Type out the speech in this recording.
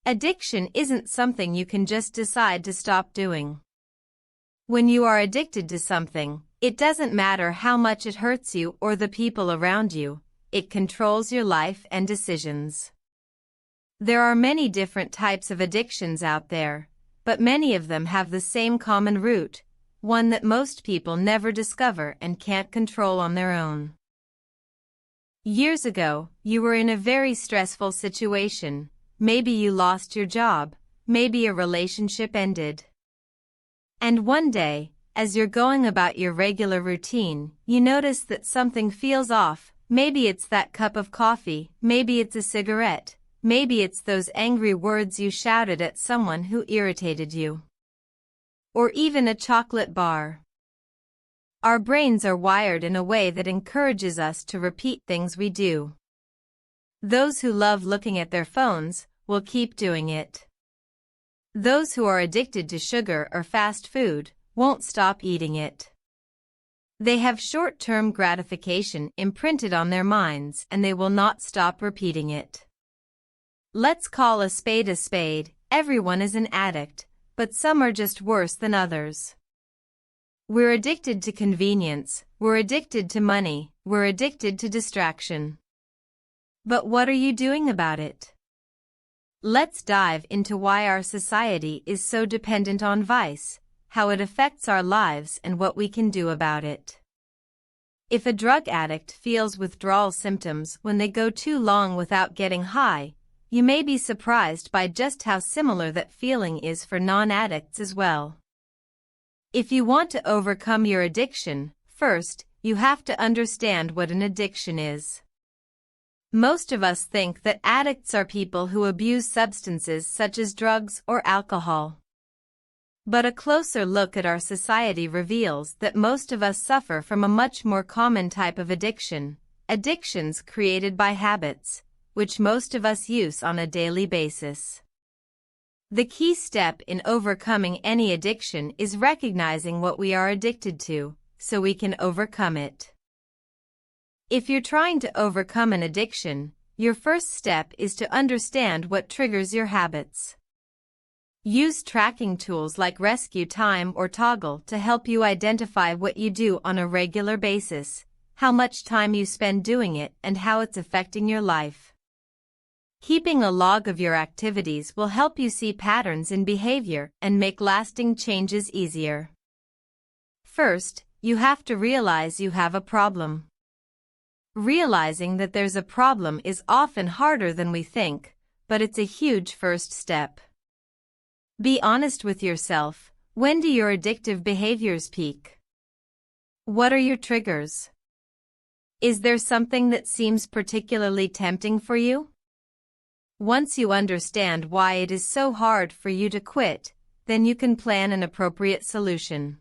Addiction isn't something you can just decide to stop doing. When you are addicted to something, it doesn't matter how much it hurts you or the people around you, it controls your life and decisions. There are many different types of addictions out there, but many of them have the same common root, one that most people never discover and can't control on their own. Years ago, you were in a very stressful situation. Maybe you lost your job, maybe a relationship ended. And one day, as you're going about your regular routine, you notice that something feels off. Maybe it's that cup of coffee, maybe it's a cigarette, maybe it's those angry words you shouted at someone who irritated you. Or even a chocolate bar. Our brains are wired in a way that encourages us to repeat things we do. Those who love looking at their phones will keep doing it. Those who are addicted to sugar or fast food won't stop eating it. They have short-term gratification imprinted on their minds and they will not stop repeating it. Let's call a spade a spade. Everyone is an addict, but some are just worse than others. We're addicted to convenience, we're addicted to money, we're addicted to distraction. But what are you doing about it? Let's dive into why our society is so dependent on vice, how it affects our lives and what we can do about it. If a drug addict feels withdrawal symptoms when they go too long without getting high, you may be surprised by just how similar that feeling is for non-addicts as well. If you want to overcome your addiction, first, you have to understand what an addiction is. Most of us think that addicts are people who abuse substances such as drugs or alcohol. But a closer look at our society reveals that most of us suffer from a much more common type of addiction, addictions created by habits, which most of us use on a daily basis. The key step in overcoming any addiction is recognizing what we are addicted to, so we can overcome it. If you're trying to overcome an addiction, your first step is to understand what triggers your habits. Use tracking tools like Rescue Time or Toggle to help you identify what you do on a regular basis, how much time you spend doing it, and how it's affecting your life. Keeping a log of your activities will help you see patterns in behavior and make lasting changes easier. First, you have to realize you have a problem. Realizing that there's a problem is often harder than we think, but it's a huge first step. Be honest with yourself. When do your addictive behaviors peak? What are your triggers? Is there something that seems particularly tempting for you? Once you understand why it is so hard for you to quit, then you can plan an appropriate solution.